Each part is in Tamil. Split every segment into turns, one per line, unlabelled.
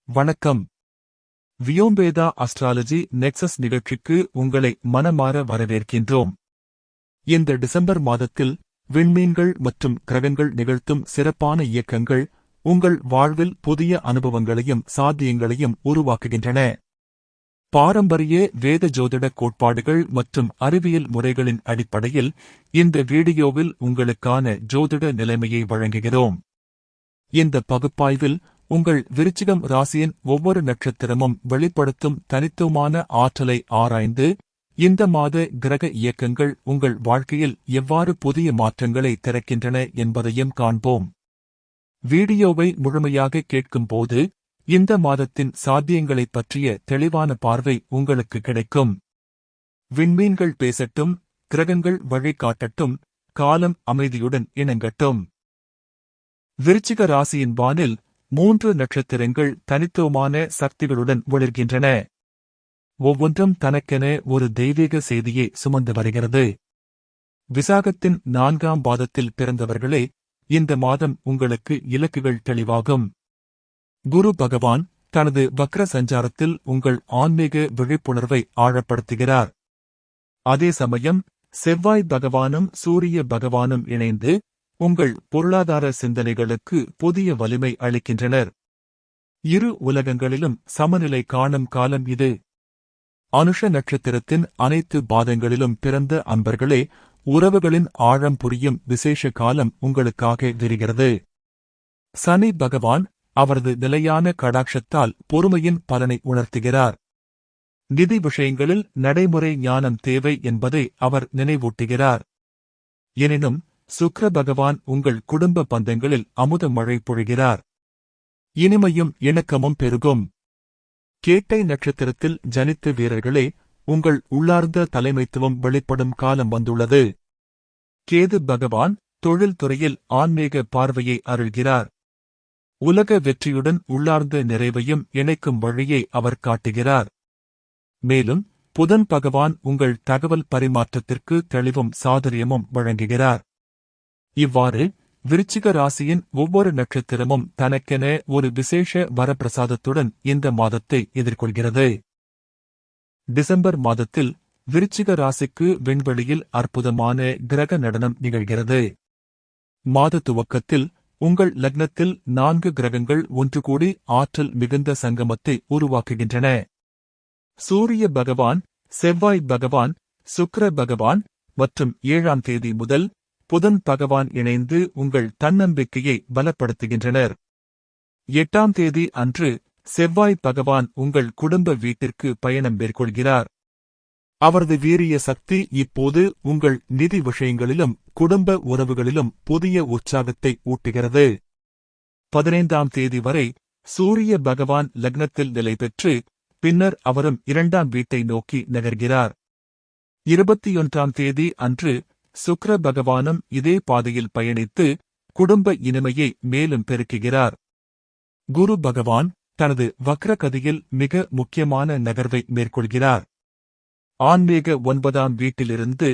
வணக்கம். வியோம்பேதா அஸ்ட்ராலஜி நெக்சஸ் நிகழ்ச்சிக்கு உங்களை மனமார வரவேற்கின்றோம். இந்த டிசம்பர் மாதத்தில் விண்மீன்கள் மற்றும் கிரகங்கள் நிகழ்த்தும் சிறப்பான இயக்கங்கள் உங்கள் வாழ்வில் புதிய அனுபவங்களையும் சாத்தியங்களையும் உருவாக்குகின்றன. பாரம்பரிய வேத ஜோதிட கோட்பாடுகள் மற்றும் அறிவியல் முறைகளின் அடிப்படையில் இந்த வீடியோவில் உங்களுக்கான ஜோதிட நிலைமையை வழங்குகிறோம். இந்த பகுப்பாய்வில் உங்கள் விருச்சிகம் ராசியின் ஒவ்வொரு நட்சத்திரமும் வெளிப்படுத்தும் தனித்துவமான ஆற்றலை ஆராய்ந்து இந்த மாத கிரக இயக்கங்கள் உங்கள் வாழ்க்கையில் எவ்வாறு புதிய மாற்றங்களை திறக்கின்றன என்பதையும் காண்போம். வீடியோவை முழுமையாக கேட்கும்போது இந்த மாதத்தின் சாத்தியங்களைப் பற்றிய தெளிவான பார்வை உங்களுக்கு கிடைக்கும். விண்மீன்கள் பேசட்டும், கிரகங்கள் வழிகாட்டட்டும், காலம் அமைதியுடன் இணங்கட்டும். விருச்சிக ராசியின் வானில் 3 நட்சத்திரங்கள் தனித்துவமான சக்திகளுடன் ஒளிர்கின்றன. ஒவ்வொன்றும் தனக்கென ஒரு தெய்வீக செய்தியை சுமந்து வருகிறது. விசாகத்தின் 4ஆம் பாதத்தில் பிறந்தவர்களே, இந்த மாதம் உங்களுக்கு இலக்குகள் தெளிவாகும். குரு பகவான் தனது வக்ர சஞ்சாரத்தில் உங்கள் ஆன்மீக விழிப்புணர்வை ஆழப்படுத்துகிறார். அதே சமயம் செவ்வாய் பகவானும் சூரிய பகவானும் இணைந்து உங்கள் பொருளாதார சிந்தனைகளுக்கு புதிய வலிமை அளிக்கின்றனர். இரு உலகங்களிலும் சமநிலை காணும் காலம் இது. அனுஷ நட்சத்திரத்தின் அனைத்து பாதங்களிலும் பிறந்த அன்பர்களே, உறவுகளின் ஆழம் புரியும் விசேஷ காலம் உங்களுக்காக விரிகிறது. சனி பகவான் அவரது நிலையான கடாட்சத்தால் பொறுமையின் பலனை உணர்த்துகிறார். நிதி விஷயங்களில் நடைமுறை ஞானம் தேவை என்பதை அவர் நினைவூட்டுகிறார். எனினும் சுக்கிர பகவான் உங்கள் குடும்ப பந்தங்களில் அமுத மழை பொழிகிறார். இனிமையும் இணக்கமும் பெருகும். கேட்டை நட்சத்திரத்தில் ஜனித்த வீரர்களே, உங்கள் உள்ளார்ந்த தலைமைத்துவம் வெளிப்படும் காலம் வந்துள்ளது. கேது பகவான் தொழில் துறையில் ஆன்மீக பார்வையை அருள்கிறார். உலக வெற்றியுடன் உள்ளார்ந்த நிறைவையும் இணைக்கும் வழியை அவர் காட்டுகிறார். மேலும் புதன் பகவான் உங்கள் தகவல் பரிமாற்றத்திற்கு தெளிவும் சாதுரியமும் வழங்குகிறார். இவ்வாறு விருச்சிக ராசியின் ஒவ்வொரு நட்சத்திரமும் தனக்கென ஒரு விசேஷ வரப்பிரசாதத்துடன் இந்த மாதத்தை எதிர்கொள்கிறது. டிசம்பர் மாதத்தில் விருச்சிக ராசிக்கு விண்வெளியில் அற்புதமான கிரக நடனம் நிகழ்கிறது. மாத துவக்கத்தில் உங்கள் லக்னத்தில் 4 கிரகங்கள் ஒன்று கூடி ஆற்றல் மிகுந்த சங்கமத்தை உருவாக்குகின்றன. சூரிய பகவான், செவ்வாய் பகவான், சுக்கிர பகவான் மற்றும் 7ஆம் தேதி முதல் புதன் பகவான் இணைந்து உங்கள் தன்னம்பிக்கையை பலப்படுத்துகின்றனர். 8ஆம் தேதி அன்று செவ்வாய் பகவான் உங்கள் குடும்ப வீட்டிற்கு பயணம் மேற்கொள்கிறார். அவரது வீரிய சக்தி இப்போது உங்கள் நிதி விஷயங்களிலும் குடும்ப உறவுகளிலும் புதிய உற்சாகத்தை ஊட்டுகிறது. 15ஆம் தேதி வரை சூரிய பகவான் லக்னத்தில் நிலை பெற்று பின்னர் அவரும் 2ஆம் வீட்டை நோக்கி நகர்கிறார். 21ஆம் தேதி அன்று சுக்கிர பகவானும் இதே பாதையில் பயணித்து குடும்ப இனிமையை மேலும் பெருக்குகிறார். குரு பகவான் தனது வக்ர கதியில் மிக முக்கியமான நகர்வை மேற்கொள்கிறார். ஆன்மீக 9ஆம் வீட்டிலிருந்து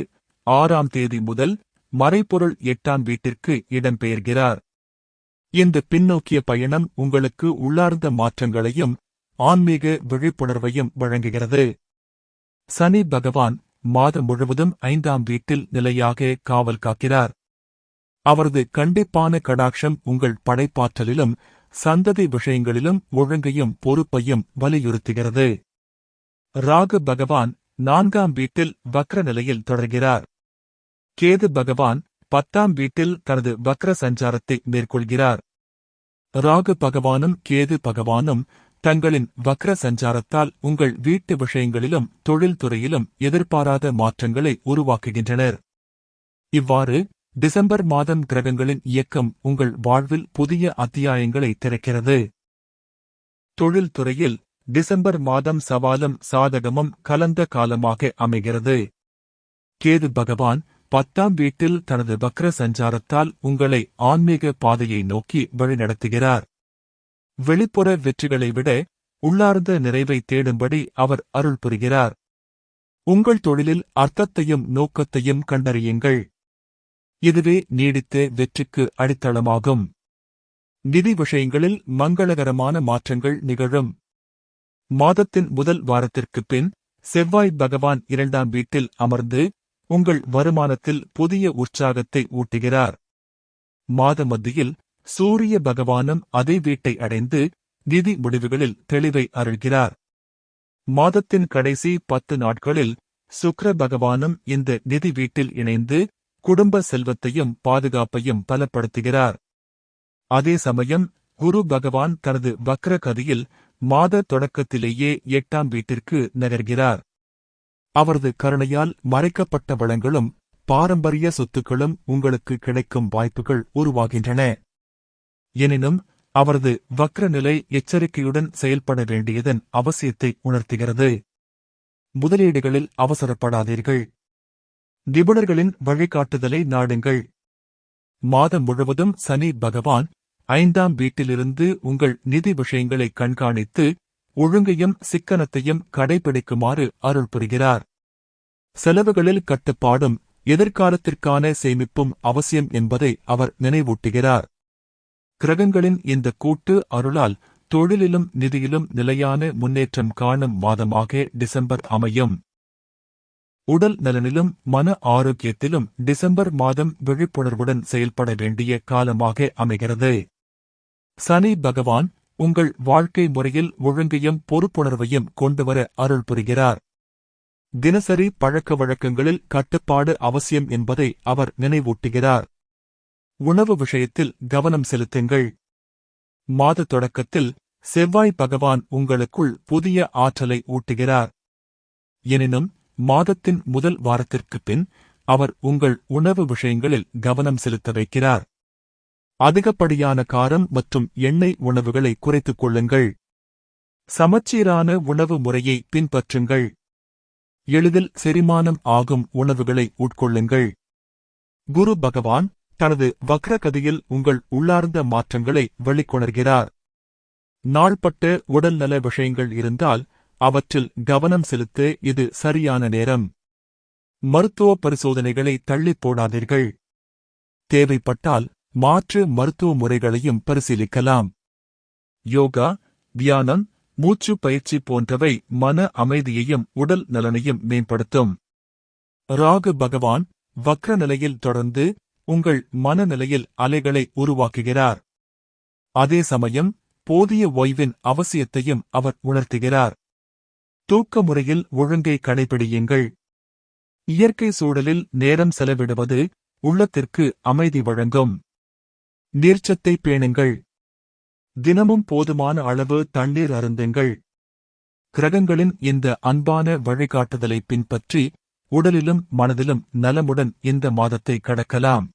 6ஆம் தேதி முதல் மறைபொருள் 8ஆம் வீட்டிற்கு இடம்பெயர்கிறார். இந்த பின்னோக்கிய பயணம் உங்களுக்கு உள்ளார்ந்த மாற்றங்களையும் ஆன்மீக விழிப்புணர்வையும் வழங்குகிறது. சனி பகவான் மாதம் முழுவதும் 5ஆம் வீட்டில் நிலையாக காவல் காக்கிறார். அவரது கண்டிப்பான கடாட்சம் உங்கள் படைப்பாற்றலிலும் சந்ததி விஷயங்களிலும் ஒழுங்கையும் பொறுப்பையும் வலியுறுத்துகிறது. ராகு பகவான் 4ஆம் வீட்டில் வக்ர நிலையில் தொடர்கிறார். கேது பகவான் 10ஆம் வீட்டில் தனது வக்ர சஞ்சாரத்தை மேற்கொள்கிறார். ராகு பகவானும் கேது பகவானும் தங்களின் வக்ர சஞ்சாரத்தால் உங்கள் வீட்டு விஷயங்களிலும் தொழில்துறையிலும் எதிர்பாராத மாற்றங்களை உருவாக்குகின்றனர். இவ்வாறு டிசம்பர் மாதம் கிரகங்களின் இயக்கம் உங்கள் வாழ்வில் புதிய அத்தியாயங்களை திறக்கிறது. தொழில்துறையில் டிசம்பர் மாதம் சவாலும் சாதகமும் கலந்த காலமாக அமைகிறது. கேது பகவான் 10ஆம் வீட்டில் தனது வக்ர சஞ்சாரத்தால் உங்களை ஆன்மீக பாதையை நோக்கி வழிநடத்துகிறார். வெளிப்புற வெற்றிகளை விட உள்ளார்ந்த நிறைவை தேடும்படி அவர் அருள் புரிகிறார். உங்கள் தொழிலில் அர்த்தத்தையும் நோக்கத்தையும் கண்டறியுங்கள். இதுவே நீடித்த வெற்றிக்கு அடித்தளமாகும். நிதி விஷயங்களில் மங்களகரமான மாற்றங்கள் நிகழும். மாதத்தின் முதல் வாரத்திற்குப் பின் செவ்வாய் பகவான் 2ஆம் வீட்டில் அமர்ந்து உங்கள் வருமானத்தில் புதிய உற்சாகத்தை ஊட்டுகிறார். மாத மத்தியில் சூரிய பகவானும் அதே வீட்டை அடைந்து நிதி முடிவுகளில் தெளிவை அருள்கிறார். மாதத்தின் கடைசி 10 நாட்களில் சுக்கிர பகவானும் இந்த நிதி வீட்டில் இணைந்து குடும்ப செல்வத்தையும் பாதுகாப்பையும் பலப்படுத்துகிறார். அதே சமயம் குரு பகவான் தனது வக்ர கதியில் மாத தொடக்கத்திலேயே 8ஆம் வீட்டிற்கு நகர்கிறார். அவரது கருணையால் மறைக்கப்பட்ட வளங்களும் பாரம்பரிய சொத்துக்களும் உங்களுக்கு கிடைக்கும் வாய்ப்புகள் உருவாகின்றன. எனினும் அவரது வக்ர நிலை எச்சரிக்கையுடன் செயல்பட வேண்டியதன் அவசியத்தை உணர்த்துகிறது. முதலீடுகளில் அவசரப்படாதீர்கள். நிபுணர்களின் வழிகாட்டுதலை நாடுங்கள். மாதம் முழுவதும் சனி பகவான் 5ஆம் வீட்டிலிருந்து உங்கள் நிதி விஷயங்களை கண்காணித்து ஒழுங்கையும் சிக்கனத்தையும் கடைபிடிக்குமாறு அருள் புரிகிறார். செலவுகளில் கட்டுப்பாடும் எதிர்காலத்திற்கான சேமிப்பும் அவசியம் என்பதை அவர் நினைவூட்டுகிறார். கிரகங்களின் இந்த கூட்டு அருளால் தொழிலிலும் நிதியிலும் நிலையான முன்னேற்றம் காணும் மாதமாக டிசம்பர் அமையும். உடல் நலனிலும் மன ஆரோக்கியத்திலும் டிசம்பர் மாதம் விழிப்புணர்வுடன் செயல்பட வேண்டிய காலமாக அமைகிறது. சனி பகவான் உங்கள் வாழ்க்கை முறையில் ஒழுங்கையும் பொறுப்புணர்வையும் கொண்டுவர அருள் புரிகிறார். தினசரி பழக்க வழக்கங்களில் கட்டுப்பாடு அவசியம் என்பதை அவர் நினைவூட்டுகிறார். உணவு விஷயத்தில் கவனம் செலுத்துங்கள். மாத தொடக்கத்தில் செவ்வாய் பகவான் உங்களுக்குள் புதிய ஆற்றலை ஊட்டுகிறார். எனினும் மாதத்தின் முதல் வாரத்திற்குப் பின் அவர் உங்கள் உணவு விஷயங்களில் கவனம் செலுத்த வைக்கிறார். அதிகப்படியான காரம் மற்றும் எண்ணெய் உணவுகளை குறைத்துக் கொள்ளுங்கள். சமச்சீரான உணவு முறையை பின்பற்றுங்கள். எளிதில் செரிமானம் ஆகும் உணவுகளை உட்கொள்ளுங்கள். குரு பகவான் தனது வக்ரகதியில் உங்கள் உள்ளார்ந்த மாற்றங்களை வெளிக்கொணர்கிறார். நாள்பட்ட உடல்நல விஷயங்கள் இருந்தால் அவற்றில் கவனம் செலுத்த இது சரியான நேரம். மருத்துவ பரிசோதனைகளை தள்ளிப் போடாதீர்கள். தேவைப்பட்டால் மாற்று மருத்துவ முறைகளையும் பரிசீலிக்கலாம். யோகா, தியானம், மூச்சு பயிற்சி போன்றவை மன அமைதியையும் உடல் நலனையும் மேம்படுத்தும். ராகு பகவான் வக்ர நிலையில் தொடர்ந்து உங்கள் மனநிலையில் அலைகளை உருவாக்குகிறார். அதே சமயம் போதிய ஓய்வின் அவசியத்தையும் அவர் உணர்த்துகிறார். தூக்க முறையில் ஒழுங்கை கடைபிடியுங்கள். இயற்கை சூழலில் நேரம் செலவிடுவது உள்ளத்திற்கு அமைதி வழங்கும். நீர்ச்சத்தை பேணுங்கள். தினமும் போதுமான அளவு தண்ணீர் அருந்துங்கள். கிரகங்களின் இந்த அன்பான வழிகாட்டுதலை பின்பற்றி உடலிலும் மனதிலும் நலமுடன் இந்த மாதத்தை கடக்கலாம்.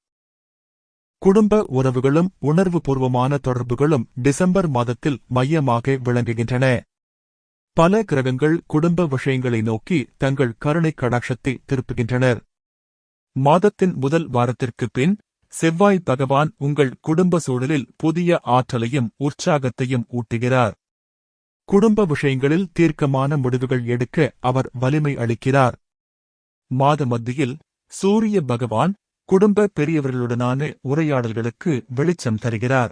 குடும்ப உறவுகளும் உணர்வுபூர்வமான தொடர்புகளும் டிசம்பர் மாதத்தில் மையமாக விளங்குகின்றன. பல கிரகங்கள் குடும்ப விஷயங்களை நோக்கி தங்கள் கருணை கடாட்சத்தை திருப்புகின்றனர். மாதத்தின் முதல் வாரத்திற்குப் பின் செவ்வாய் பகவான் உங்கள் குடும்ப சூழலில் புதிய ஆற்றலையும் உற்சாகத்தையும் ஊட்டுகிறார். குடும்ப விஷயங்களில் தீர்க்கமான முடிவுகள் எடுக்க அவர் வலிமை அளிக்கிறார். மாத மத்தியில் சூரிய பகவான் குடும்ப பெரியவர்களுடனான உரையாடல்களுக்கு வெளிச்சம் தருகிறார்.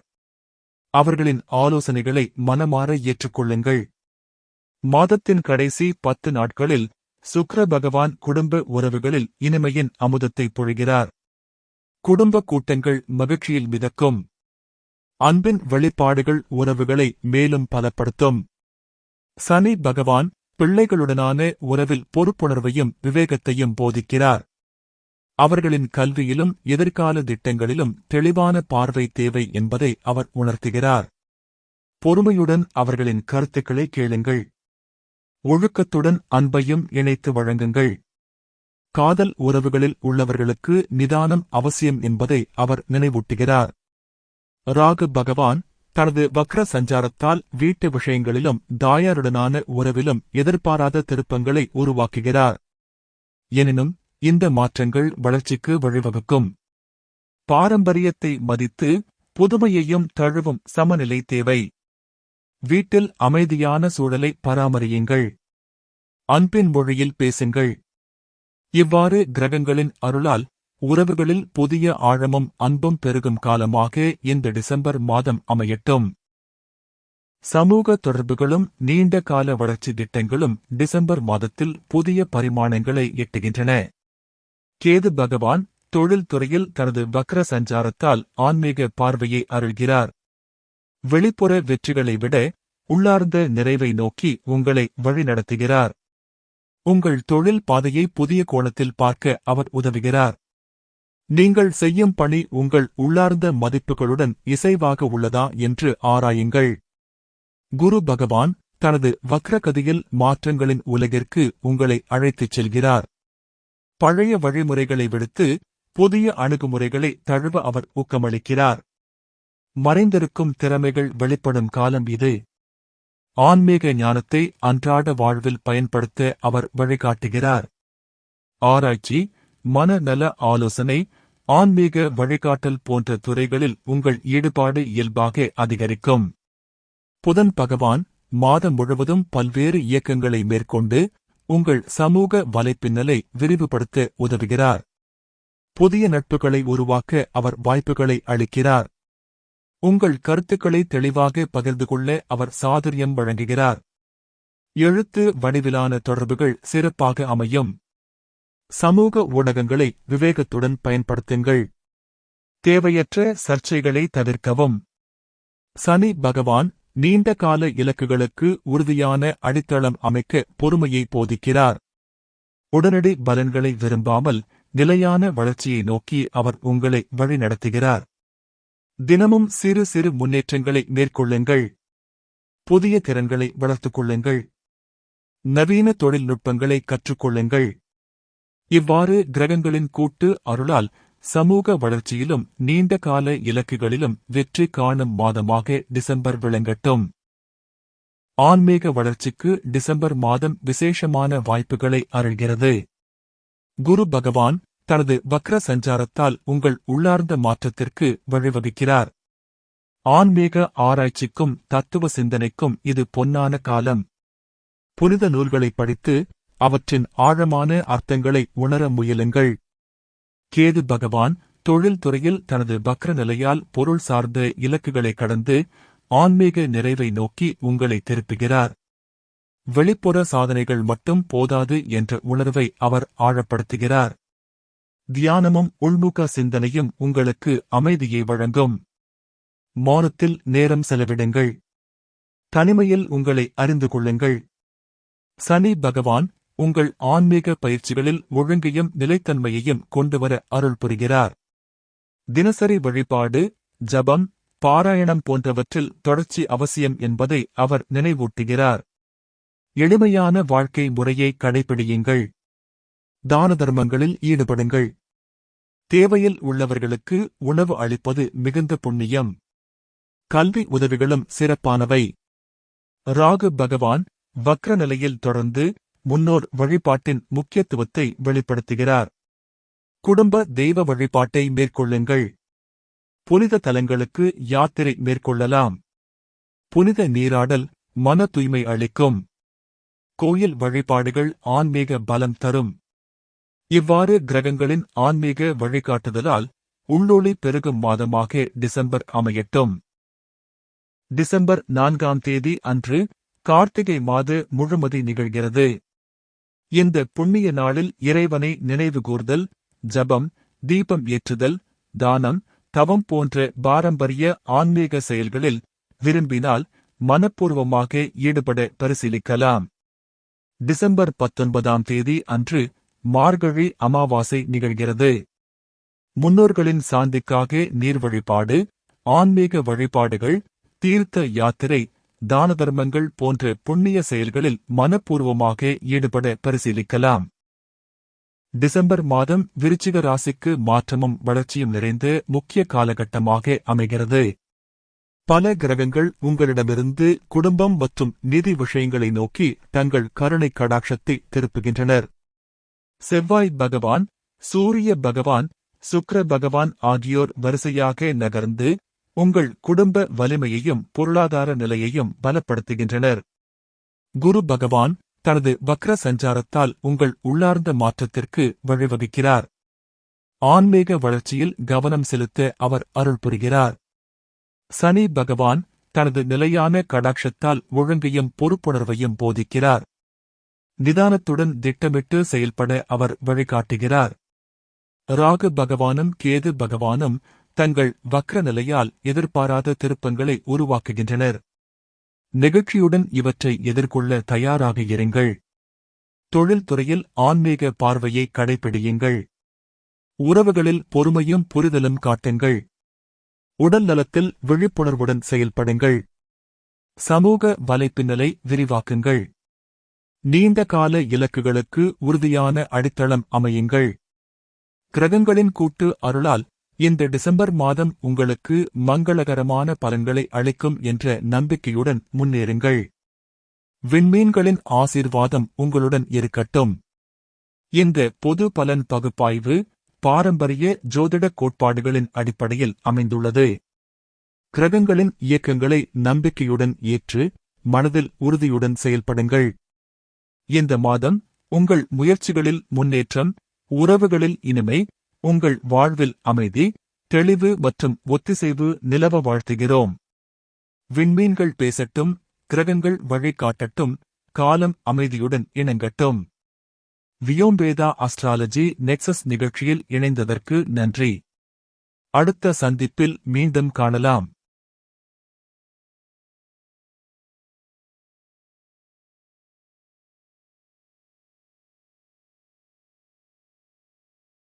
அவர்களின் ஆலோசனைகளை மனமாற ஏற்றுக்கொள்ளுங்கள். மாதத்தின் கடைசி 10 நாட்களில் சுக்கிர பகவான் குடும்ப உறவுகளில் இனிமையின் அமுதத்தை பொழிகிறார். குடும்ப கூட்டங்கள் மகிழ்ச்சியில் மிதக்கும். அன்பின் வெளிப்பாடுகள் உறவுகளை மேலும் பலப்படுத்தும். சனி பகவான் பிள்ளைகளுடனான உறவில் பொறுப்புணர்வையும் விவேகத்தையும் போதிக்கிறார். அவர்களின் கல்வியிலும் எதிர்கால திட்டங்களிலும் தெளிவான பார்வை தேவை என்பதை அவர் உணர்த்துகிறார். பொறுமையுடன் அவர்களின் கருத்துக்களை கேளுங்கள். ஒழுக்கத்துடன் அன்பையும் இணைத்து வழங்குங்கள். காதல் உறவுகளில் உள்ளவர்களுக்கு நிதானம் அவசியம் என்பதை அவர் நினைவூட்டுகிறார். ராகு பகவான் தனது வக்ர சஞ்சாரத்தால் வீட்டு விஷயங்களிலும் தாயாருடனான உறவிலும் எதிர்பாராத திருப்பங்களை உருவாக்குகிறார். எனினும் இந்த மாற்றங்கள் வளர்ச்சிக்கு வழிவகுக்கும். பாரம்பரியத்தை மதித்து புதுமையையும் தழுவும் சமநிலை தேவை. வீட்டில் அமைதியான சூழலை பராமரியுங்கள். அன்பின் மொழியில் பேசுங்கள். இவ்வாறு கிரகங்களின் அருளால் உறவுகளில் புதிய ஆழமும் அன்பும் பெருகும் காலமாக இந்த டிசம்பர் மாதம் அமையட்டும். சமூக தொடர்புகளும் நீண்ட கால வளர்ச்சி திட்டங்களும் டிசம்பர் மாதத்தில் புதிய பரிமாணங்களை எட்டுகின்றன. கேது பகவான் தொழில் துறையில் தனது வக்ர சஞ்சாரத்தால் ஆன்மீக பார்வையை அருள்கிறார். வெளிப்புற வெற்றிகளை விட உள்ளார்ந்த நிறைவை நோக்கி உங்களை வழிநடத்துகிறார். உங்கள் தொழில் பாதையை புதிய கோணத்தில் பார்க்க அவர் உதவுகிறார். நீங்கள் செய்யும் பணி உங்கள் உள்ளார்ந்த மதிப்புகளுடன் இசைவாக உள்ளதா என்று ஆராயுங்கள். குரு பகவான் தனது வக்ரகதியில் மாற்றங்களின் உலகிற்கு உங்களை அழைத்துச் செல்கிறார். பழைய வழிமுறைகளை விடுத்து புதிய அணுகுமுறைகளை தழுவ அவர் ஊக்கமளிக்கிறார். மறைந்திருக்கும் திறமைகள் வெளிப்படும் காலம் இது. ஆன்மீக ஞானத்தை அன்றாட வாழ்வில் பயன்படுத்த அவர் வழிகாட்டுகிறார். ஆராய்ச்சி, மனநல ஆலோசனை, ஆன்மீக வழிகாட்டல் போன்ற துறைகளில் உங்கள் ஈடுபாடு இயல்பாக அதிகரிக்கும். புதன் பகவான் மாதம் முழுவதும் பல்வேறு இயக்கங்களை மேற்கொண்டு உங்கள் சமூக வலைப்பின்னலை விரிவுபடுத்த உதவுகிறார். புதிய நட்புகளை உருவாக்க அவர் வாய்ப்புகளை அளிக்கிறார். உங்கள் கருத்துக்களை தெளிவாக பகிர்ந்து கொள்ள அவர் சாதுரியம் வழங்குகிறார். எழுத்து வடிவிலான தொடர்புகள் சிறப்பாக அமையும். சமூக ஊடகங்களை விவேகத்துடன் பயன்படுத்துங்கள். தேவையற்ற சர்ச்சைகளை தவிர்க்கவும். சனி பகவான் நீண்ட கால இலக்குகளுக்கு உறுதியான அடித்தளம் அமைக்க பொறுமையை போதிக்கிறார். உடனடி பலன்களை விரும்பாமல் நிலையான வளர்ச்சியை நோக்கி அவர் உங்களை வழிநடத்துகிறார். தினமும் சிறு சிறு முன்னேற்றங்களை மேற்கொள்ளுங்கள். புதிய திறன்களை வளர்த்துக் கொள்ளுங்கள். நவீன தொழில்நுட்பங்களை கற்றுக்கொள்ளுங்கள். இவ்வாறு கிரகங்களின் கூட்டு அருளால் சமூக வளர்ச்சியிலும் நீண்ட கால இலக்குகளிலும் வெற்றி காணும் மாதமாக டிசம்பர் விளங்கட்டும். ஆன்மீக வளர்ச்சிக்கு டிசம்பர் மாதம் விசேஷமான வாய்ப்புகளை அருள்கிறது. குரு பகவான் தனது வக்ர சஞ்சாரத்தால் உங்கள் உள்ளார்ந்த மாற்றத்திற்கு வழிவகுக்கிறார். ஆன்மீக ஆராய்ச்சிக்கும் தத்துவ சிந்தனைக்கும் இது பொன்னான காலம். புனித நூல்களை படித்து அவற்றின் ஆழமான அர்த்தங்களை உணர முயலுங்கள். கேது பகவான் தொழில் துறையில் தனது வக்ர நிலையால் பொருள் சார்ந்த இலக்குகளை கடந்து ஆன்மீக நிறைவை நோக்கி உங்களை திருப்புகிறார். வெளிப்புற சாதனைகள் மட்டும் போதாது என்ற உணர்வை அவர் ஆழப்படுத்துகிறார். தியானமும் உள்முக சிந்தனையும் உங்களுக்கு அமைதியை வழங்கும். மௌனத்தில் நேரம் செலவிடுங்கள். தனிமையில் உங்களை அறிந்து கொள்ளுங்கள். சனி பகவான் உங்கள் ஆன்மீக பயிற்சிகளில் ஒழுங்கையும் நிலைத்தன்மையையும் கொண்டுவர அருள் புரிகிறார். தினசரி வழிபாடு, ஜபம், பாராயணம் போன்றவற்றில் தொடர்ச்சி அவசியம் என்பதை அவர் நினைவூட்டுகிறார். எளிமையான வாழ்க்கை முறையை கடைபிடியுங்கள். தான தர்மங்களில் ஈடுபடுங்கள். தேவையில் உள்ளவர்களுக்கு உணவு அளிப்பது மிகுந்த புண்ணியம். கல்வி உதவிகளும் சிறப்பானவை. ராகு பகவான் வக்ர நிலையில் தொடர்ந்து முன்னோர் வழிபாட்டின் முக்கியத்துவத்தை வெளிப்படுத்துகிறார். குடும்ப தெய்வ வழிபாட்டை மேற்கொள்ளுங்கள். புனித தலங்களுக்கு யாத்திரை மேற்கொள்ளலாம். புனித நீராடல் மன தூய்மை அளிக்கும். கோயில் வழிபாடுகள் ஆன்மீக பலம் தரும். இவ்வாறு கிரகங்களின் ஆன்மீக வழிகாட்டுதலால் உள்ளொளி பெருகும் மாதமாக டிசம்பர் அமையட்டும். டிசம்பர் 4ஆம் தேதி அன்று கார்த்திகை மாத முழுமதி நிகழ்கிறது. இந்த புண்ணிய நாளில் இறைவனை நினைவுகூர்தல், ஜபம், தீபம் ஏற்றுதல், தானம், தவம் போன்ற பாரம்பரிய ஆன்மீக செயல்களில் விரும்பினால் மனப்பூர்வமாக ஈடுபட பரிசீலிக்கலாம். டிசம்பர் 19ஆம் தேதி அன்று மார்கழி அமாவாசை நிகழ்கிறது. முன்னோர்களின் சாந்திக்காக நீர் வழிபாடு, ஆன்மீக வழிபாடுகள், தீர்த்த யாத்திரை, தான தர்மங்கள் போன்ற புண்ணிய செயல்களில் மனப்பூர்வமாக ஈடுபட பரிசீலிக்கலாம். டிசம்பர் மாதம் விருச்சிக ராசிக்கு மாற்றமும் வளர்ச்சியும் நிறைந்த முக்கிய காலகட்டமாக அமைகிறது. பல கிரகங்கள் உங்களிடமிருந்து குடும்பம் மற்றும் நிதி விஷயங்களை நோக்கி தங்கள் கருணை கடாட்சத்தை திருப்புகின்றனர். செவ்வாய் பகவான், சூரிய பகவான், சுக்கிர பகவான் ஆகியோர் வரிசையாக நகர்ந்து உங்கள் குடும்ப வலிமையையும் பொருளாதார நிலையையும் பலப்படுத்துகின்றனர். குரு பகவான் தனது வக்ர சஞ்சாரத்தால் உங்கள் உள்ளார்ந்த மாற்றத்திற்கு வழிவகுக்கிறார். ஆன்மீக வளர்ச்சியில் கவனம் செலுத்த அவர் அருள் புரிகிறார். சனி பகவான் தனது நிலையான கடாட்சத்தால் ஒழுங்கையும் பொறுப்புணர்வையும் போதிக்கிறார். நிதானத்துடன் திட்டமிட்டு செயல்பட அவர் வழிகாட்டுகிறார். ராகு பகவானும் கேது பகவானும் தங்கள் வக்ர நிலையால் எதிர்பாராத திருப்பங்களை உருவாக்குகின்றனர். நெகிழ்ச்சியுடன் இவற்றை எதிர்கொள்ள தயாராக இருங்கள். தொழில்துறையில் ஆன்மீக பார்வையை கடைபிடியுங்கள். உறவுகளில் பொறுமையும் புரிதலும் காட்டுங்கள். உடல் நலத்தில் விழிப்புணர்வுடன் செயல்படுங்கள். சமூக வலைப்பின்னலை விரிவாக்குங்கள். நீண்ட கால இலக்குகளுக்கு உறுதியான அடித்தளம் அமையுங்கள். கிரகங்களின் கூட்டு அருளால் இந்த டிசம்பர் மாதம் உங்களுக்கு மங்களகரமான பலன்களை அளிக்கும் என்ற நம்பிக்கையுடன் முன்னேறுங்கள். விண்மீன்களின் ஆசீர்வாதம் உங்களுடன் இருக்கட்டும். இந்த பொது பலன் பகுப்பாய்வு பாரம்பரிய ஜோதிட கோட்பாடுகளின் அடிப்படையில் அமைந்துள்ளது. கிரகங்களின் இயக்கங்களை நம்பிக்கையுடன் ஏற்று மனதில் உறுதியுடன் செயல்படுங்கள். இந்த மாதம் உங்கள் முயற்சிகளில் முன்னேற்றம், உறவுகளில் இனிமை, உங்கள் வாழ்வில் அமைதி, தெளிவு மற்றும் ஒத்திசைவு நிலவ வாழ்த்துகிறோம். விண்மீன்கள் பேசட்டும், கிரகங்கள் வழிகாட்டட்டும், காலம் அமைதியுடன் இணங்கட்டும். வியோம்பேதா அஸ்ட்ராலஜி நெக்சஸ் நிகழ்ச்சியில் இணைந்ததற்கு நன்றி. அடுத்த சந்திப்பில் மீண்டும் காணலாம்.